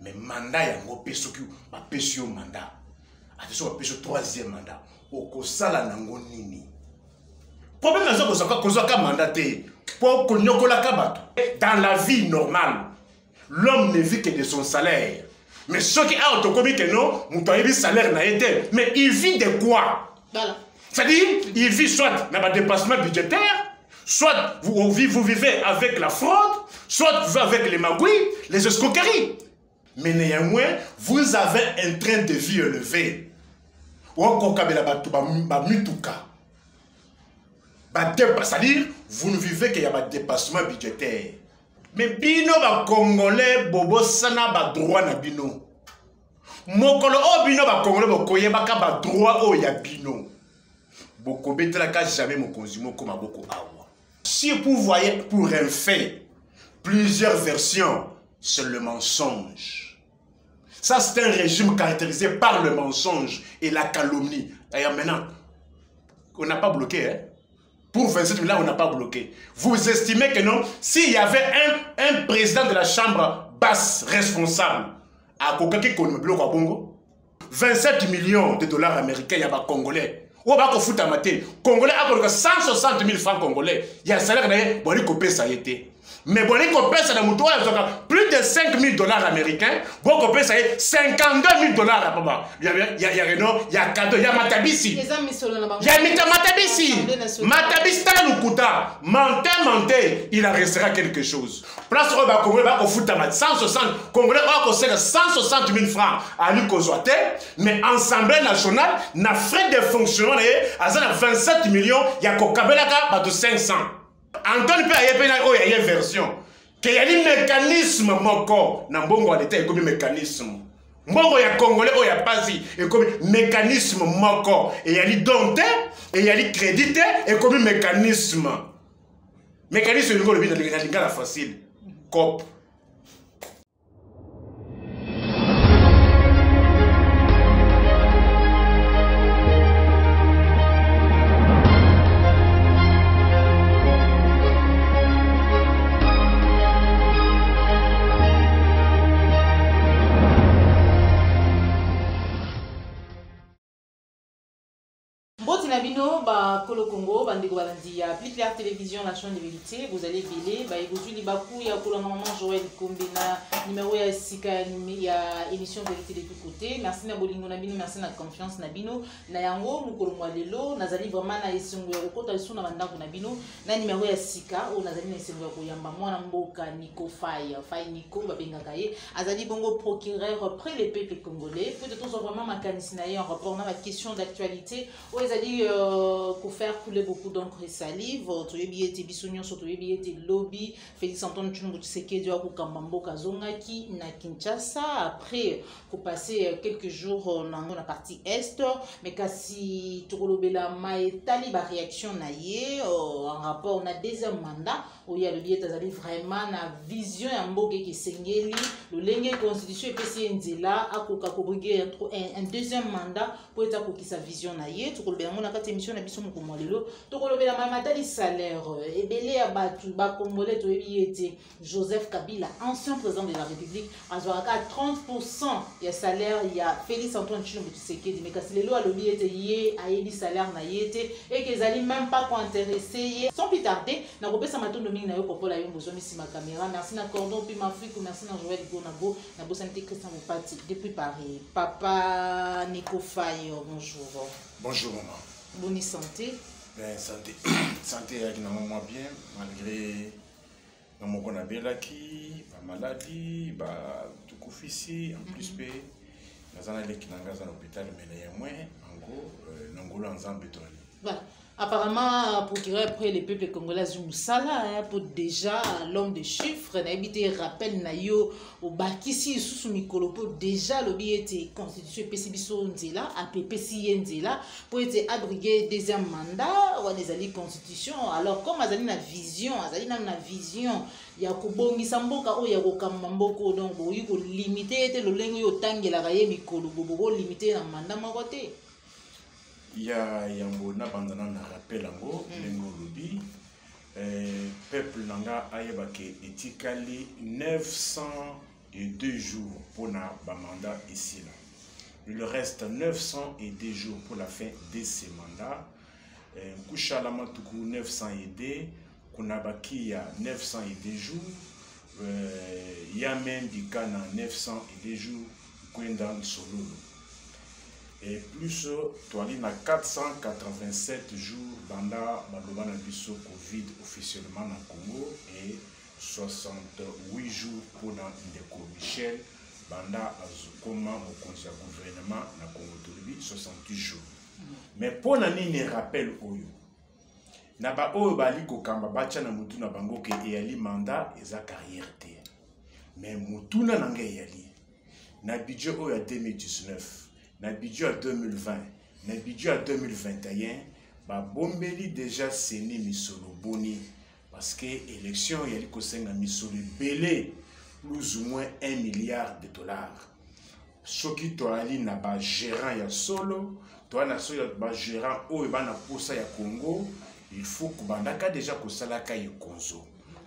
Mais mandat yango pesoki ba pesio mandat. Attention ba pesio troisième mandat. Oko sala nango nini. Problème na zo kozaka mandat te. Pour konyokola kabato. Dans la vie normale, l'homme ne vit que de son salaire. Mais ceux qui ont autocomi que non, mon salaire n'a été. Mais il vit de quoi? Voilà. C'est-à-dire, il vit soit dans un dépassement budgétaire, soit vous vivez avec la fraude, soit vous vivez avec les magouilles, les escroqueries. Mais néanmoins, vous avez un train de vie élevé. C'est-à-dire, vous ne vivez qu'il y a un dépassement budgétaire. Mais bino ba congolais bobo sana ba droit na bino. Mokolo o bino ba congolais bo koyeba ka ba droit o ya bino. Boko betela ka jamais mon consumo comme boko awa. Si vous voyez pour un fait plusieurs versions, c'est le mensonge. Ça c'est un régime caractérisé par le mensonge et la calomnie. D'ailleurs maintenant, on n'a pas bloqué hein. Pour 27 000 là, on n'a pas bloqué. Vous estimez que non, s'il y avait un président de la chambre basse responsable, à Kokaki Konoblo Bongo, 27 millions de dollars américains, il y a des Congolais. Ou bien qu'on fout à mater. Congolais a 160 000 francs congolais. Il y a un salaire qui bon, ça a été. Mais bon, les copains, ça a plus de 5 000 dollars américains. Bon, copains, ça y est 52 000 dollars à papa. Il y a Renault, il y a Kado, il y a Matabisi. Il y a Matabisi. Matabisi, t'as le kuta. Menté, il en restera quelque chose. Place au bas, Congolais, au foot à 160. Congolais, on conseille 160 000 francs à l'Ukozoate. Mais Assemblée nationale, n'a frais de fonctionnement, à 27 millions, il y a Kokabelaka, de 500. Antoine P. il y a une version. Il y a un mécanisme moko. Dans Bongo a été comme un mécanisme. Bongo ya Congolais, il y a pas si. Et comme mécanisme moko. Et il y a les donté, et il y a les crédité, et comme un mécanisme. Mécanisme, c'est la facile. Cop. Nabino, bah, Kolo Congo, Bande Gualandi, Plus Clair Télévision, la chaîne de vérité, vous allez bêler, bah, écoutez, Libakou, il y a Kolo Maman Joël Kombena, numéro ya Sika, il y a émission vérité de tous côtés. Merci na Bolingo Nabino, merci na confiance Nabino, na Yango, Mukolo Mwalelo, Nazali vraiment na Esongo ya Rokota, Isuna Bandako Nabino, na numéro ya Sika, ou Nazali na Esongo ya Koyamba, Mwana Mboka, Nico Faye, Faye Nico, Babenga Kaye, Azali Bongo procureur près les peuples congolais, peut-être soit vraiment ma canisinaïe en rapport à la question d'actualité, où Azali pour faire couler beaucoup d'encre et salive, tu es bien bisognon, surtout bien lobby, Félix Antoine Tshilombo Tshisekedi wa Kambambo Kazongaki na Kinshasa. Après, pour passer quelques jours dans la partie est, mais kasi Tokolobela Maetali ba réaction naie en rapport on a deuxième mandat où il y a le billet d'azali vraiment na vision ya mboke qui sengeli le lenge constitution et pesi nzela akoka kobriguer un deuxième mandat pour être ko sa vision naie Tokolobela na kati émission na biso moko molelo Tokolobela Mamatali salaire ebele ya batu ba congolais to yete Joseph Kabila ancien président de la République azwaka 30% ya salaire ya Félix Antoine Tshilombo Tshisekedi mais kasi lelo alobi ete ye ayebi salaire na yete et que zali même pas ko intéressé sans plus tarder na kopesa matondo mingi na yo popola yo besoin misi ma caméra merci na cordon puis ma fric merci na Joël Gonabo na bosanté Christian Mopati depuis Paris papa Nico Faye bonjour. Bonjour maman. Bonne santé. Ben, santé. Santé avec moi bien, malgré mon conabela qui, ma maladie, tout officier, en plus, dans un hôpital, mais moins, en gros, n'angolo en zambéton. Voilà. Apparemment, pour qu'il après les peuples congolais, Moussala, pour déjà l'homme de chiffres, n'habité rappel nayo au bakisi sous mikolo pour déjà le billet constitution PCBiso nzela APPC nzela pour être abrigué deuxième mandat ou des alliés constitution. Alors comme azali na vision, il y a kobongisa mboka o ya kokamba mboko donc boyi ko limiter te lo lengo yo tangela kaye mikolo bobo limiter na mandat moko te. Il y a un bon abandon à rappel en lobby. Peuple nanga ayebake etikali 900 et 2 jours pour le mandat ici. Là. Il reste 902 jours pour la fin de ces mandats. Kouchala Matuku 902, Kunabaki à 902 jours, Yamen Dikana 902 jours, Kwendan Sololo. Et plus, Toali na 487 jours, Banda Badobana Biso Covid officiellement en Congo et 68 jours pour Ndeko Michel, Banda Azukoma au conseil gouvernement na Congo Tolibi, 68 jours. Mais pour nani rappel oyo na ba oyo bali kokamba bacha na mutu na bango ke eyali mandat eza carrière te mais mutuna nanga eyali na budget oyo ya 2019 na budget ya 2020 na budget ya 2021 ba bombeli déjà seni misolo boni parce que élection yali kosenga misolo belé plus ou moins 1 milliard de dollars soki toali na ba gérant ya solo toi na so ba gérant oyo bana posa ya Congo il faut que bandaka déjà ko salaka ye konzo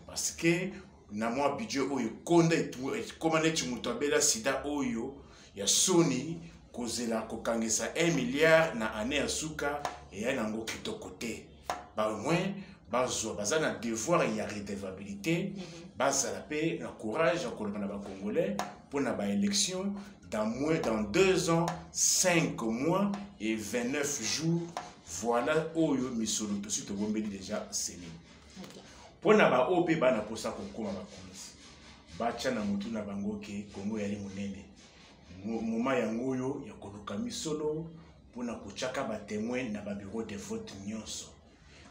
parce que na moi budget oyo konda komane tumuto bela sida oyo ya Sony kozela ko kangesa 1 milliard na année ya suka et ya nango kitoko te ba au moins bazo bazana devoir ya redevabilité bazala pe na courage ya kolona ba congolais pour na ba élection dans 2 ans, 5 mois et 29 jours, voilà oyo misolo to sito bombeli déjà seni. Pour na ba OP ba na posa ko koma ba komisi. Bacha na mutu na bango ke Congo yali munene. Moma yango yo ya koluka misolo pour na kochaka ba témoin na ba bureau de vote nyonso.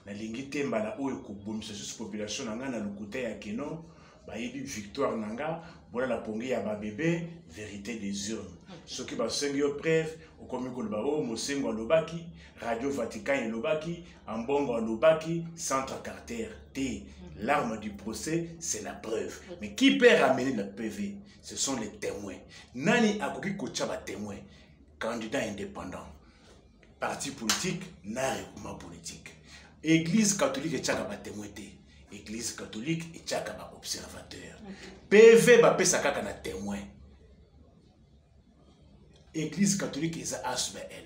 Na lingi temba la oyo ko bomisa juste population na ngana lukuta ya keno. Bayebi victoire nanga voilà la pongi ya ba bébé vérité des urnes ce qui va sengo preuve au komiko le bao mosengo lobaki radio Vatican lobaki ambongo lobaki centre Carter T l'arme du procès c'est la preuve mais qui peut ramener le PV ce sont les témoins nani akoki kocha ba témoin candidat indépendant parti politique na recoupement politique église catholique et tchaka ba témoin té Église catholique et tchaka ba observateur. PV ba pesa kaka na témoin. Église catholique eza HBL.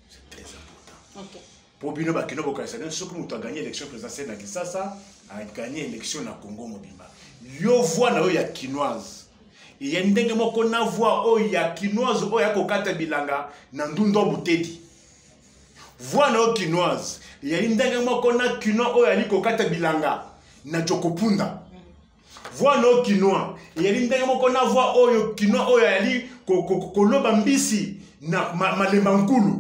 C'est très important. OK. Pour bino ba kino boka sana soki mutu a gagné élection présidentielle na Kisasa, a gagné élection na Congo mobimba. Yo voix na yo ya kinoise. Et ya ndenge moko na voix o ya kinoise o ya kokata bilanga na ndundo butedi. Voix na yo kinoise. Il y a une dingue moko na kino oyo ali kokata bilanga na chokopunda. Voix no kinoa. Il y a une dingue moko na voix oyo kino oyo ali koloba mbisi na malemba nkulu.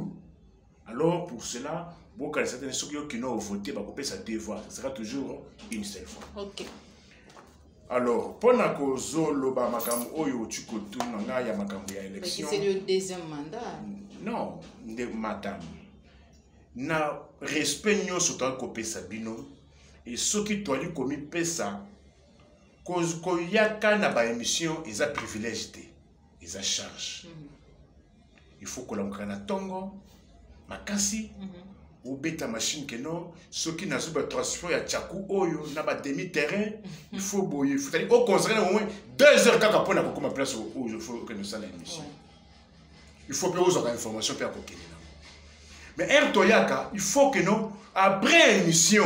Alors pour cela, beaucoup de certaines choses qui ont voté ba couper sa deux voix, ce sera toujours une seule fois. OK. Alors, pour na kozolo ba makambo oyo chikotu nga ya makambo ya élection. C'est le deuxième mandat. Non, madame. Na respect nyonso to kopesa bino et soki to ali komi pesa ko yaka na ba émission eza privilège te eza charge il faut que la tongo makasi ou beta machine que non soki na zuba transfert ya tchaku oyo na ba demi terrain il faut boyer il faut aller au conseil au moins 2 heures kaka pona ko ma place où il faut que nous ça l'émission il faut que vous aurez information pour kokeli. Mais Toyaka, il faut que nous, après l'émission,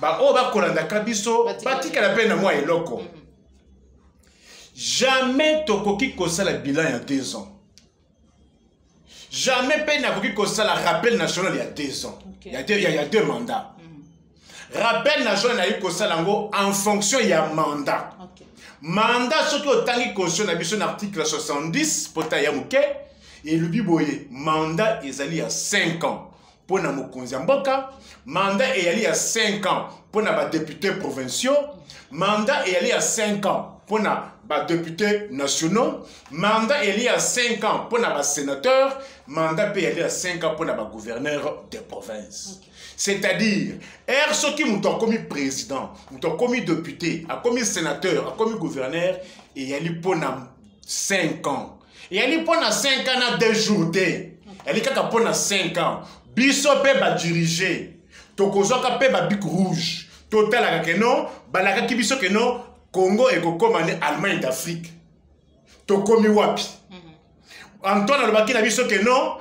on va kolanda kabiso, batika la peine à moi et loko. Jamais tokoki kosa la bilan il y a 2 ans. Jamais peine à koki kosa la rappel national il y a 2 ans. Il y a 2 mandats. Rappel national il y a kosa lango en fonction il y a mandat. Mandat surtout au tangi constitution na biso article 70 pota ya muke. Et le biboye, mandat ezali à 5 ans pour na mokonzi mboka, mandat ezali à 5 ans pour na ba députés provinciaux, mandat ezali à 5 ans pour na ba députés nationaux, mandat ezali à 5 ans pour na ba sénateurs, mandat ezali à 5 ans pour na ba gouverneurs des provinces. C'est-à-dire, ce qui m'a commis président, m'a commis député, a commis sénateur, a commis gouverneur, et il y a eu pour 5 ans. Et elle est pendant 5 ans à 2 jours. Elle est pendant 5 ans. Biso pe ba diriger. Tokozoka pe ba bic rouge. Total à que non, balaka ki biso que non, Congo et Kokomane Allemagne d'Afrique. Tokomi wapi. Antoine Alobaki n'a dit que non,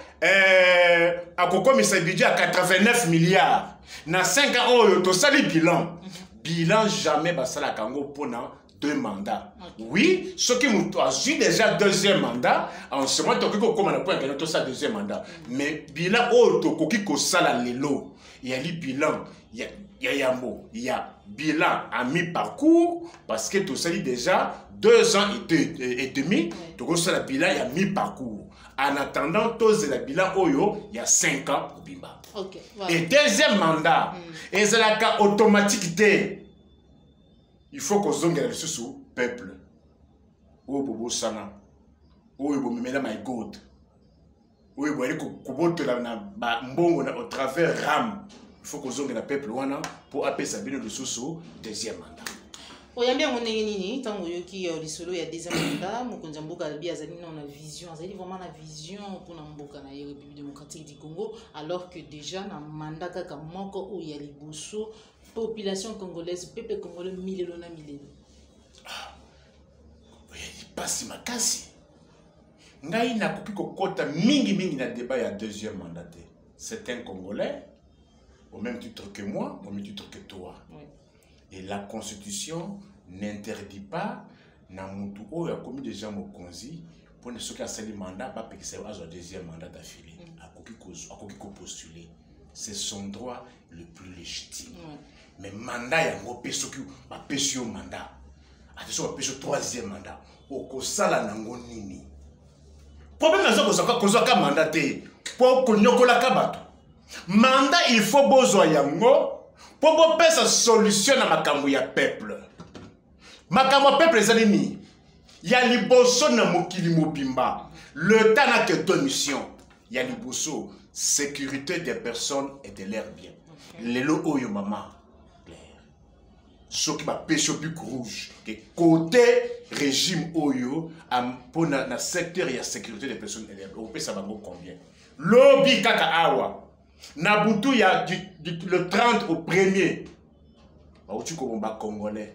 à Kokomi c'est budget à 89 milliards. Dans 5 ans, oh, tu as le bilan. Bilan jamais basala Congo pendant 2 mandats. Oui, ceux qui ont eu déjà 2e mandat, en ce moment, tu as ça 2e mandat. Mais bilan, oh, tu as sala lelo. Il y a le bilan, il y a Yambo, il y a bilan à mi-parcours, parce que tu as déjà 2 ans et demi, tu as le bilan, il y a mi-parcours. En attendant, tu as le bilan, oh, il y a 5 ans au Bimba. Okay, voilà. Et 2e mandat, et c'est la cas automatique. Il faut qu'on zonge le sous peuple. Oh, Bobo Sana. Oh, Bobo Mena My God. Oh, Bobo Kobote au travers RAM. Il faut qu'on zonge le peuple pour appeler Sabine le sous 2e mandat. Oyambi on est nini tant qui le solo il y a 2e mandat mo konza mboka bi azali na vision azali vraiment na vision pour na mboka na République démocratique du Congo alors que déjà na mandat kaka moko o ya liboso population congolaise peuple congolais milelo na milelo ah il passe makasi ngai na koki kokota mingi na débat ya 2e mandat c'est un Congolais au même titre que moi au même titre que toi. Oui. Et la Constitution n'interdit pas na mutu oyo a commis déjà mokonzi pour ne ce qui a sali mandat pas que c'est un 2e mandat d'affilée a koki ko postuler. C'est son droit le plus légitime. Mais mandat yango peso ki ba pesio mandat. Attention ba pesio 3e mandat. Okosala nango nini? Problème na zo ko mandat te pour konyokola ka bato. Mandat il faut bozwa yango pour que ça solution à makambo ya peuple. Makambo peuple ezali ni. Ya liboso na mokili mobimba. Le temps n'a que 2 missions. Ya liboso sécurité des personnes et de leurs biens. Lelo oyo mama. Ce qui va pêcher au but rouge. Que côté régime oyo pour na secteur ya sécurité des personnes et de leurs biens. On peut savoir combien. Lobby kaka awa. Nabutu ya le 30 au 1er. Baouti Komomba congolais.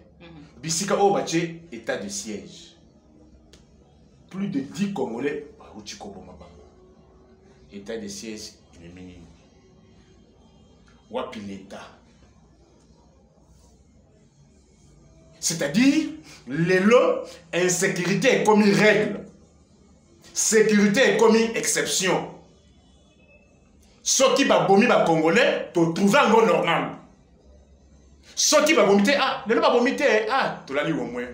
Bisika o bache état de siège. Plus de 10 Congolais Baouti Komomba. État de siège il est minime. Wapi l'État. C'est-à-dire, l'élo, insécurité est comme une règle. Sécurité est comme une exception. Ce qui va vomir les Congolais, tu trouves un gros normal. Ce qui va vomiter, ah, ne va vomiter, ah, tu l'as dit au moins.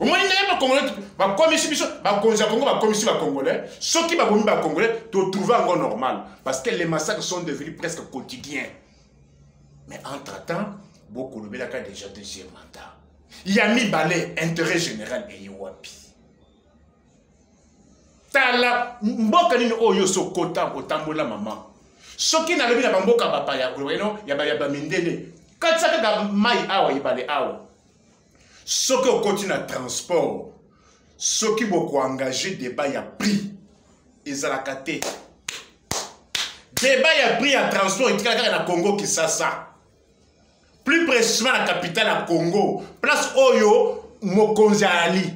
Au moins, il n'y a pas de Congolais, va commission, va commission Congolais. Ce qui va vomir les Congolais, tu trouves un gros normal. Parce que les massacres sont devenus presque quotidiens. Mais entre-temps, beaucoup de gens ont déjà 2e mandat. Il y a mis balai, intérêt général et Yowapi. Tala mboka nini oyo sokota otambola mama soki na lobi na bamboka bapa ya kolweno ya ba mindele katsa ka mai awa ibale awa soki okoti na transport soki boko engager débat ya prix ezalaka te débat ya prix ya transport etikala na Congo Kinshasa plus précisément la capitale à Congo place oyo mokonzi ali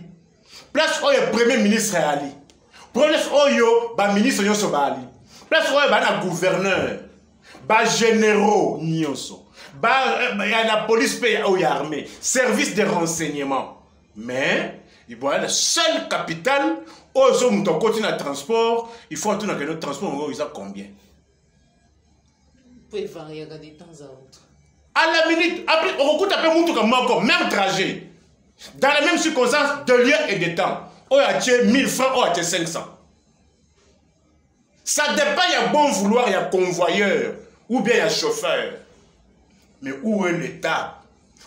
place oyo premier ministre ali place oyo ba ministre nyonso bali place oyo ba na gouverneur ba généraux nyonso ba la police paye oyo armée service de renseignement mais il voit la seule capitale oyo muto continue na transport il faut tout na que notre transport on va combien peut varier de temps à autre à la minute après on recoute après muto comme encore même trajet dans les mêmes circonstances de lieu et de temps. On a tué 1000 francs, on a tué 500. Ça dépend, il y a bon vouloir, il y a convoyeur, ou bien il y a chauffeur. Mais où est l'État?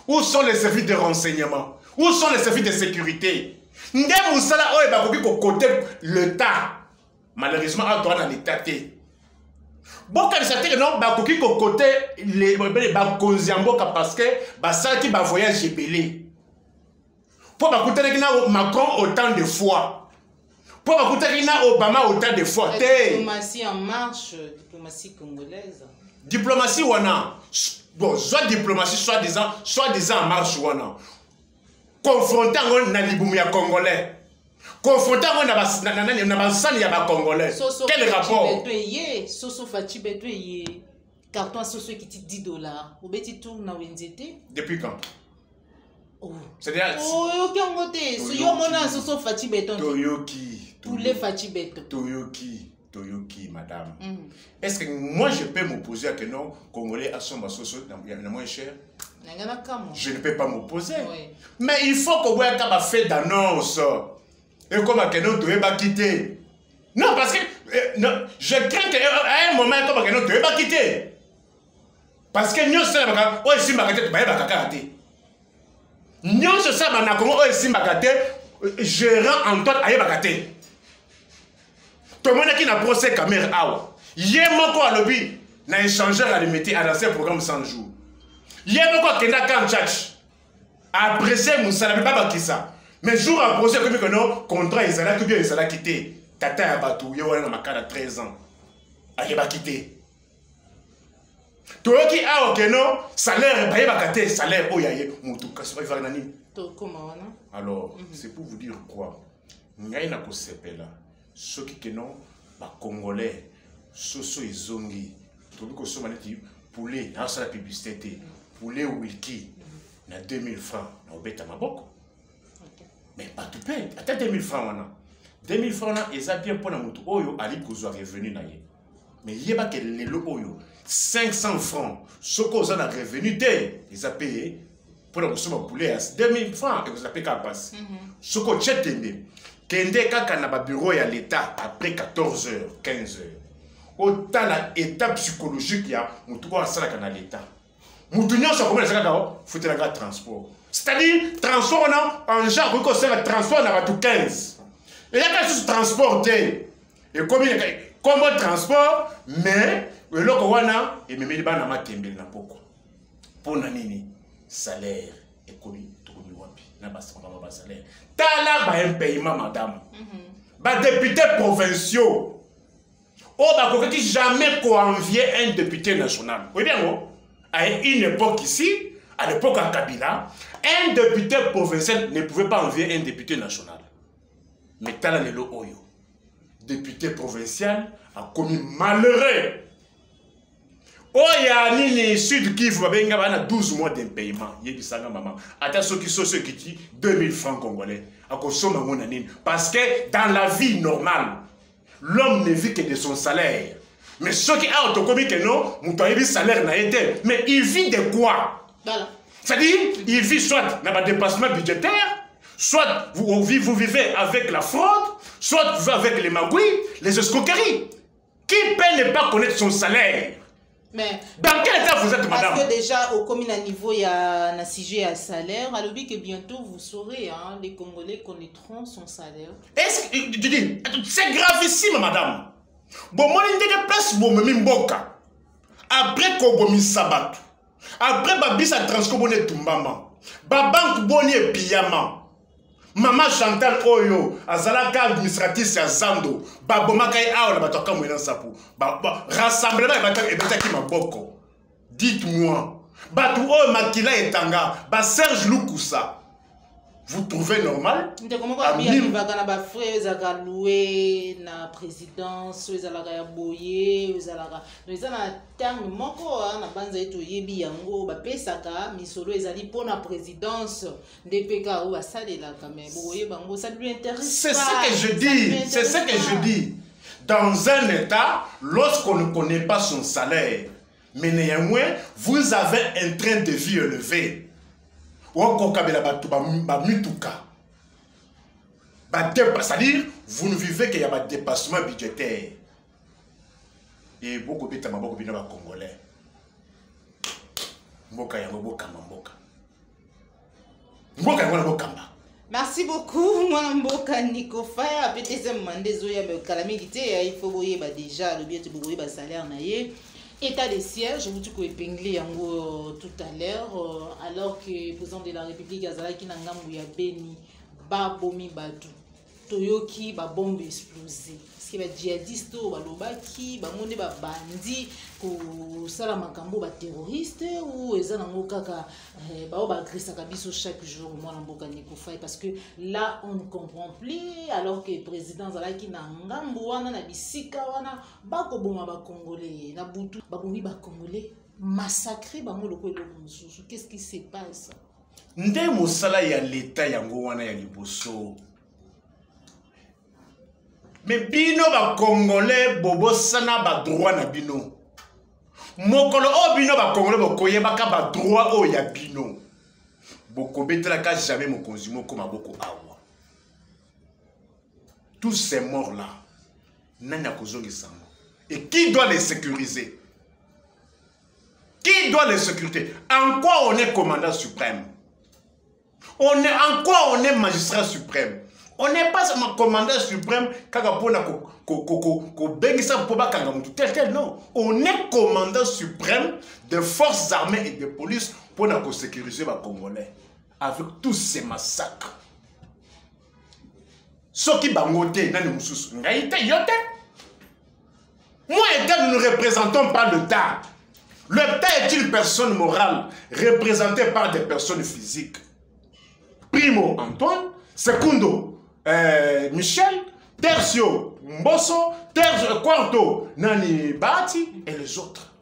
Où sont les services de renseignement? Où sont les services de sécurité? Ndem Moussala, on est bakoki ko côté l'État. Malheureusement, on doit dans l'État. Bon, quand c'est non, bakoki ko côté les bakonziamboka parce que ça qui va voyager belé. Pour écouter Macron autant de fois. Pour écouter Obama autant de fois. Diplomatie en marche, diplomatie congolaise. Diplomatie wana. Bon, soit diplomatie, soit disant en marche wana. confronter na libumu ya congolais. Confronter na basani ya ba congolais. Quel rapport? Soso Fachi Beto ye carton soso qui dit $10. Au beti tour na wenzete. Depuis quand? Oh. C'est-à-dire OK on gote. So yo mona soso Fachi Beto. Toyoki. Poulet Fachi Beto. Toyoki, madame. Est-ce que moi je peux m'opposer à que non congolais à son soso na moins cher? Je ne peux pas m'opposer. Oui. Mais il faut que vous ayez fait d'annonce. Et comme à Kenon, tu vas quitter. Non, parce que non, je crains qu'à un moment, comme à Kenon, tu vas quitter. Parce que nous sommes là, oh, ici, ma tête, tu vas quitter. Nous sommes là, oh, ici, ma tête, gérant en toi, aïe, ma tête. Tout le monde qui n'a pas procès caméra. Hier, mon à lobby, n'a échangé à limiter à lancer un programme 100 jours. Hier, mon Kenda Kamchach. Après ça, Moussa n'a pas qui ça. Mais jour après, comme que non, contrat, il s'est tout bien, il s'est quitté. Tata a battu, il y a un 13 ans. Il va quitter. Tout le qui a ok non, salaire, il va quitter, salaire, oh, il y a Moutou, il va nani. Alors, c'est pour vous dire quoi? Il y a une là. Ceux qui non, les Congolais, Soso et Zongi, tout le monde qui sont poulet, dans la publicité, poulet ou wiki, na 2000 francs, na obeta maboko. Mais pas tout paye. Attends 2000 francs maintenant. 2000 francs là, ils ont bien pour la moto. Oyo, Ali Kouzou a revenu na ye. Mais yeba que le oyo, 500 francs. Ce qu'on a revenu ils ont payé pour la moto poulet à 2000 francs et vous avez payé qu'à passe. Ce qu'on a fait, Kende kaka na ba bureau ya l'État après 14h, 15h. Autant l'état psychologique ya mutu ko asala kana l'État. Mutu nyonso ko mona saka faut te la transport. C'est-à-dire transport en genre ko sala transport na batu 15. Et là quand ce transport et comme transport mais le ko wana et memeli bana matembe na poko. Pona nini salaire économie na ba salaire. Tala ba un paiement madame. Ba député provinciaux. Oh ba ko qui jamais convier un député national. Oui bien oh. À une époque ici, à l'époque à Kabila, un député provincial ne pouvait pas envier un député national. Mais tala lelo oyo. Député provincial a commis malheureux. Oh, il y a ni Sud Kivu, il y a 12 mois d'impayement. Il y a maman. Attends, ceux qui sont ceux qui disent 2000 francs congolais. Parce que dans la vie normale, l'homme ne vit que de son salaire. Mais ceux qui ont autocomique, non, mon salaire n'a été. Mais il vit de quoi? Voilà. C'est-à-dire, il vit soit dans un dépassement budgétaire, soit vous vivez avec la fraude, soit vous vivez avec les magouilles, les escroqueries. Qui peut ne pas connaître son salaire? Mais dans quel état vous êtes, madame? Parce que déjà, au commune à niveau, il y a un sujet à salaire. Alors, que bientôt, vous saurez, hein, les Congolais connaîtront son salaire. Est-ce que tu dis, c'est gravissime, madame. Bon, moi, je ne place bon, mimboka. Après, Kobomi Sabat. Après, Babisa Transcobone Tumbama. Babank Boni et Piyama. Maman Chantal Oyo, Azalaka administratif ya Zando, Babomaka et Aola Batoka Mouena Sapu, rassemblement et Bataki Maboko. Dites-moi, Batou O Makila et Tanga, Serge Lukusa, vous trouvez normal? Comment il va gagner frère, loué na présidence, ils allaient boyer, ils allaient un terme moko na banza eto yebi yango ba pesaka misolo ezali pour la présidence de PK ou asalela quand même boyer bango ça lui intéresse. C'est ce que je dis, c'est ce que je dis. Dans un état, lorsqu'on ne connaît pas son salaire, mais néanmoins, vous avez un train de vie élevé. C'est-à-dire, vous ne vivez qu'il y a un dépassement budgétaire. Et beaucoup de Congolais. Merci beaucoup, moi Mboka Nico Faya. Peut-être il faut déjà le bien de salaire. État de siège, je vous dis que épinglé tout à l'heure, alors que le président de la République Azala qui n'a pas béni Babomi Badou. toyoki ba bombe explosée parce que ba djihadiste ba lobaki ba monde ba bandi ko sala makambo ba terroriste ou eza nango kaka ba agresaka biso chaque jour mwana mboka Nikofai parce que là on ne comprend plus alors que président zalaki na ngambo wana na bisika wana bako boma ba congolais na butu ba bombi ba congolais massacrer bango lokolo mususu. Qu'est-ce qui se passe? Nde mosala ya l'état yango wana ya liboso. Mais bino ba congolais bobo sana ba droit na bino. Mokolo o bino ba congolais bokoye baka ba droit o ya bino. Boko betela ka jamais mo konzumo comme boko awa. Tous ces morts là. Nana kozongi sango. Et qui doit les sécuriser? Qui doit les sécuriser? En quoi on est commandant suprême? En quoi on est magistrat suprême? On n'est pas seulement commandant suprême tel, non. On est commandant suprême des forces armées et de police pour sécuriser les Congolais avec tous ces massacres. Ce qui bangote, moi et toi, nous ne représentons pas le tas. Le tas est une personne morale représentée par des personnes physiques. Primo, Antoine. Secundo, Michel. Tertio, Mbosso. Quarto, Nani Bati. Et les autres.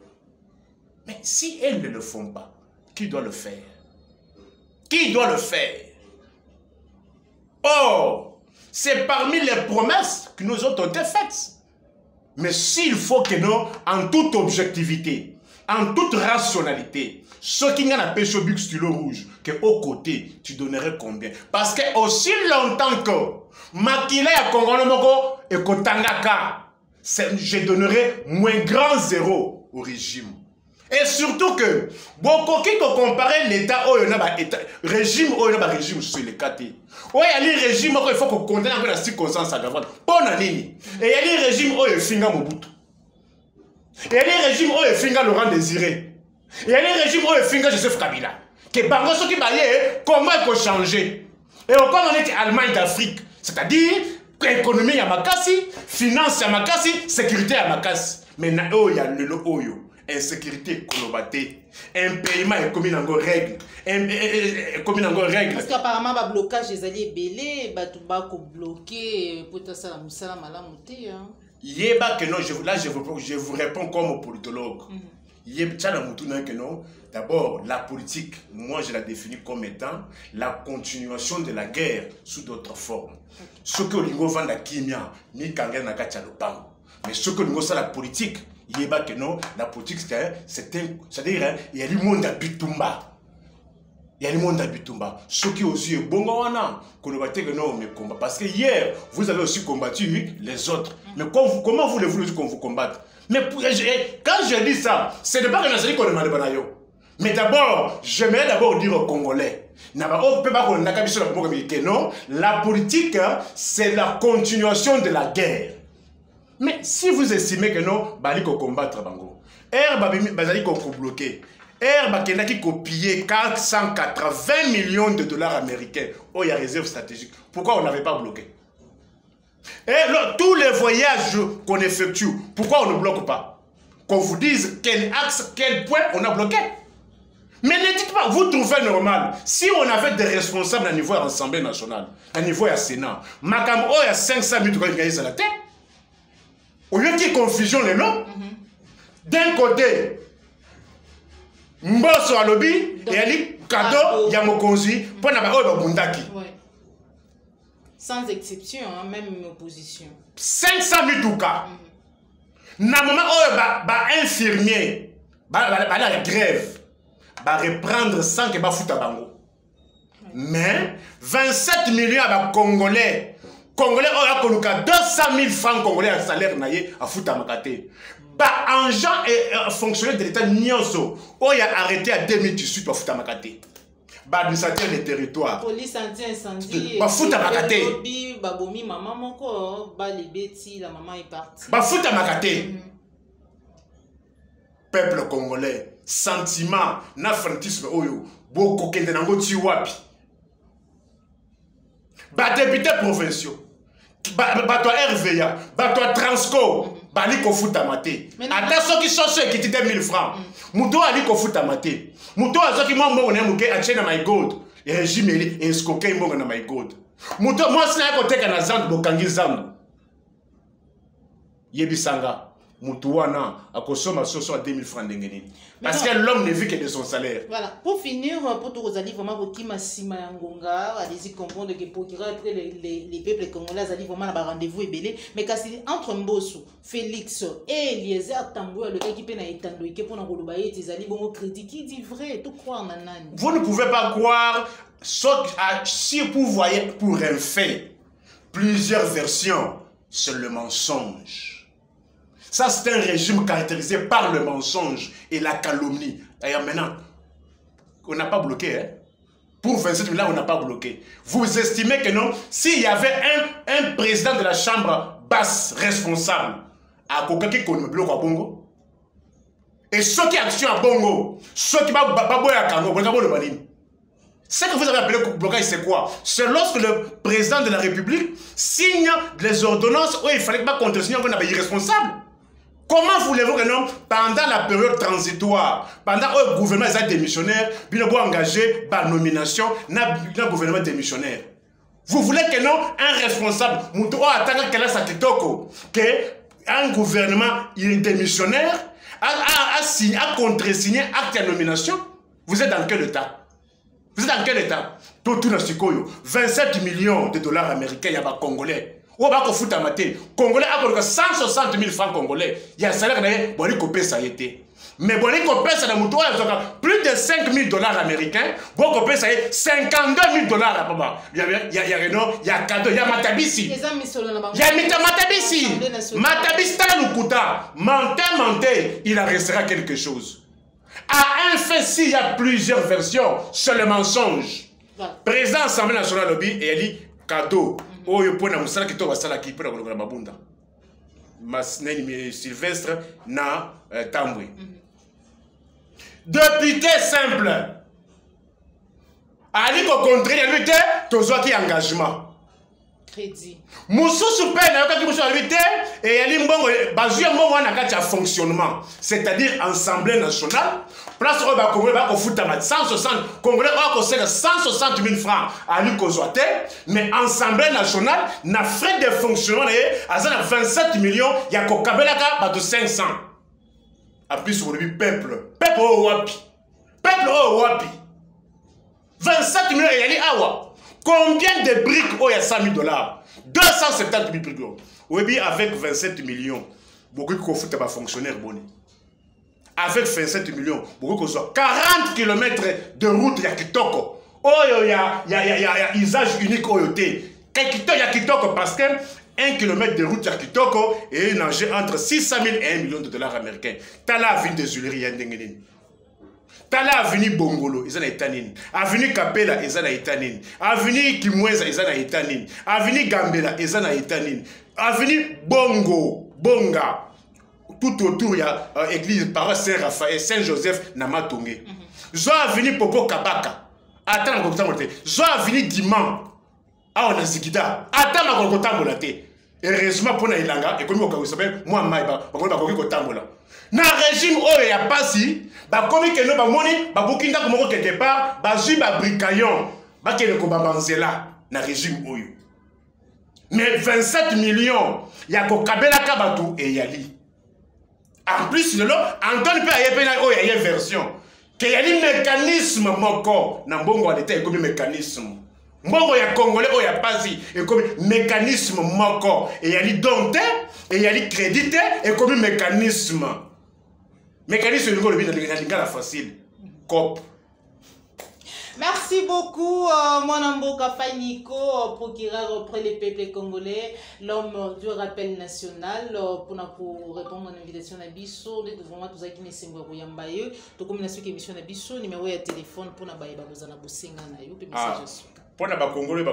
Mais si elles ne le font pas, qui doit le faire? Qui doit le faire? Or, c'est parmi les promesses que nous autres ont été faites. Mais s'il faut que nous, en toute objectivité, en toute rationalité, ce qui n'a pas ce bug stylo rouge, que au côté, tu donnerais combien? Parce que aussi longtemps que Makila ya Congo Moko et Kotangaka, je donnerai moins grand zéro au régime. Et surtout que, beaucoup qui te comparer l'État au régime au régime sur les KT. Oui, il y a un régime il faut qu'on condamne un peu la circonstance aggravante. Pour la ligne. Et il y a un régime où il finga Mobutu. Et il y a un régime où il finga Laurent Désiré. Et il y a un régime où il finga Joseph Kabila. Que Bango ce qui baillait, comment il faut changer. Et encore on est Allemagne d'Afrique. C'est-à-dire, économie à Makassi, finance à Makassi, sécurité à Makassi. Mais il y a le Oyo. Insécurité colobatée, un paiement est commis dans vos règles, parce qu'apparemment le blocage des alliés belé, bah bloqué pour ça la musala malamuté. Yeba que non, je vous réponds comme politologue. Que non. D'abord, la politique, moi je la définis comme étant la continuation de la guerre sous d'autres formes. Ce que l'Ingo vend la kimia, ni kangen na kachalopango. Mais ce que nous la politique, yeba que non, la politique c'est-à-dire il y a le monde à Bitumba. Il y a le monde à Bitumba. Ce qui aussi est bon, que non, mais combat. Parce que hier, vous avez aussi combattu les autres. Mais comment voulez-vous qu'on vous combatte? Mais quand je dis ça, ce n'est pas que nous qu'on demande pas. Mais d'abord, j'aimerais d'abord dire aux Congolais, non, la politique, c'est la continuation de la guerre. Mais si vous estimez que non, il faut combattre Bango. Il faut bloquer. Il faut piller 480 millions de dollars américains. Oh, il y a réserve stratégique. Pourquoi on n'avait pas bloqué? Et là, tous les voyages qu'on effectue, pourquoi on ne bloque pas? Qu'on vous dise quel axe, quel point on a bloqué. Mais ne dites pas, vous trouvez normal. Si on avait des responsables à niveau de l'Assemblée nationale, à niveau du Sénat, Makam, il y a 500 000 dollars à la tête. Au lieu qu'il y ait confusion les noms, d'un côté, Mbosso à lobby, et Ali, Kado, Yamokonzi, pour n'avoir Bundaki. Sans exception, hein, même une opposition. 500 000 doukas. Normalement, infirmier, la grève, va reprendre sans que va foutre à Bango. Mais 27 millions à Congolais. Congolais ont 200 000 francs congolais à salaire à foutre à Makate. En gens et fonctionnaires de l'État Nyonso, où il a arrêté à 2018 pour foutre à Makate. Administrateur des territoires. Police anti-incendie. Bah foutre à Makate. Babomi maman moko, ba les bêtis, la maman est partie. Bah foutre à Makate. Peuple congolais, sentiment, na fanatisme oyo, beaucoup kende nango tiwapi. Bah députés provinciaux. bato RVA, bato Transco, bali ko futa mate. Ata soki soso ekiti 2000 francs. Muto ali ko futa mate. Muto azoki mo mbongo na muke achena my god. Et régime eli escoquer mbongo na my god. Muto moi sina ko teka na zandu bokangi zandu. Yebisanga. Moutouana a consommé à 2000 francs d'engeni. Parce que l'homme ne vit que de son salaire. Voilà. Pour finir, pour tout vous allez vraiment pour Sima Ngonga, allez-y comprendre que pour après les peuples congolais allez vraiment avoir rendez-vous et belé. Mais quand c'est entre Mbosso, Félix et Eliezer Tambou, le gars qui peine à étendre, qui pour nous reloubailler, ils allaient bon crédit, qui dit vrai, tout croire en nanani. Vous ne pouvez pas croire, si vous voyez pour un fait, plusieurs versions, c'est le mensonge. Ça, c'est un régime caractérisé par le mensonge et la calomnie. D'ailleurs, maintenant, on n'a pas bloqué. Hein? Pour 27 000 là, on n'a pas bloqué. Vous estimez que non? S'il y avait un président de la chambre basse responsable, à quelqu'un qui connaît le bloc à Bongo, et ceux qui actionnent à Bongo, ceux qui ne sont pas à Kango, ce que vous avez appelé blocage, c'est quoi? C'est lorsque le président de la République signe les ordonnances où il fallait pas contresigner qu'on avait irresponsable. Comment voulez-vous que non, pendant la période transitoire, pendant que le gouvernement est démissionnaire, il a engagé par nomination, le gouvernement démissionnaire. Vous voulez que non, un responsable, un gouvernement démissionnaire a contre-signé acte de nomination? Vous êtes dans quel état? Vous êtes dans quel état? Tout 27 millions de dollars américains, il y a des Congolais. Ou bien, Congolais a 160 000 francs congolais. Il y a un salaire qui ça a été. Mais ça a plus de 5 000 dollars américains. Ça a 52 000 dollars. Il y a cadeau, il y a Matabisi. Il y a Matabisi. Matabisi, menteur, il en restera quelque chose. À un fait, s'il y a plusieurs versions, c'est le mensonge. Président de l'Assemblée nationale lobby et elle dit cadeau. Oyo pona musala kito wasala ki pona kolongola mabunda. Sylvestre na Tambwe. Député simple. Ali ko contrer la lutte, tozo ki engagement. Crédit. Mususu pe na yoka ki mususu la lutte et ali mbongo bazu mbongo na kati ya fonctionnement, c'est-à-dire Assemblée nationale. Place au Congolais, il faut 160 Congolais, 160 000 francs à l'Ukozoate, mais l'Assemblée nationale n'a frais de fonctionnement, il y a 27 millions, il y a Kabelaka de 500. En plus, on dit peuple au Wapi. Peuple au Wapi. 27 millions, il y a Awa. Combien de briques, il y a 100 000 dollars? 270 000 briques. Oui, avec 27 millions, beaucoup de fonctionnaires bonnets. Avec 27 millions, beaucoup de 40 km de route, il y a Kitoko. Oh, il y a usage unique au yoté. Il y a Kitoko parce que 1 km de route, il y a Kitoko et il nage entre 600 000 et 1 million de dollars américains. T'as la avenue des Huileries, il y a Ndengenin. T'as la avenue Bongolo, ils en ont Etanin. Avenue Kapela, ils en ont Etanin. Avenue Kimweza, ils en ont Etanin. Avenue Gambela, ils en ont Etanin. Avenue Bonga. Tout autour, il y a l'église par Saint-Raphaël, Saint-Joseph, Namatongé. Zo avenue Popo Kabaka. Attends, on va Zo avenue Diman. Ah, on a Zikida. Attends, on va heureusement, pour Naïlanga, et comme on s'appelle, moi, Maïba, on va Kotambola. Na régime, oh, il n'y a pas si. Bah, comme il y a moni, bah, Bokinda, comme quelque part, bah, Zui, bah, Bricaillon, bah, qui est le Kobabanzela, na régime, oh. Mais 27 millions, il y a Kokabela Kabatou et Yali. En plus, Antoine peut y avoir une version. Il y a un mécanisme, moko, dans Bongo, il y a un mécanisme. Bongo, il y a Congolais, il y a pas si, il y a un mécanisme, moko. Et il y a un dompté, et il y a un crédité, et comme un mécanisme. Mécanisme, il y a facile. Cop. Merci beaucoup, Mwanamboka Fainiko, procureur auprès des peuples congolais, l'homme du rappel national, pour répondre à l'invitation à Bisso, nous devons tous qui ne sont pas Yambaye, tout comme la suite émission à Bisso, numéro de téléphone pour Nabaye Babozana Bosenga Nayo, pour les Congolais,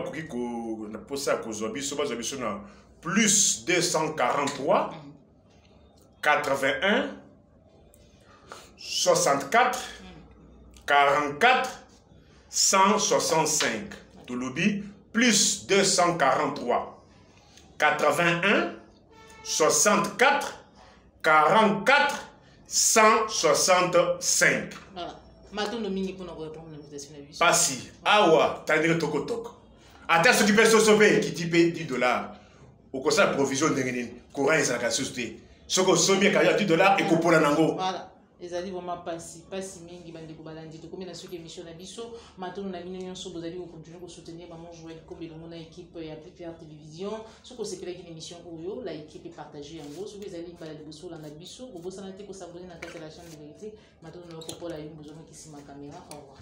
plus 243 81 64 44 165. Touloubi, plus 243 81 64 44 165. Voilà. Maintenant, nous mingi pour nous répondre à l'invitation. Pas si. Awa, t'as dit toko toko. Attends, ce qui peut sauver, qui type $10. Au conseil de provision de courant et sa société. Ce que sommet quand il y a $10 et pour nango. Voilà. Les alliés vraiment pas si mingi bande ko balandi to comme na ce émission na biso maintenant na mino so bozali ko continuer ko soutenir maman Joël comme le mon équipe ya Plus Télévision ce que c'est que une émission oyo la équipe est partagée en gros ce que les alliés balandi boso la na biso ko bosana te ko s'abonner na la chaîne de vérité maintenant on va pour la une besoin qui si ma caméra au revoir.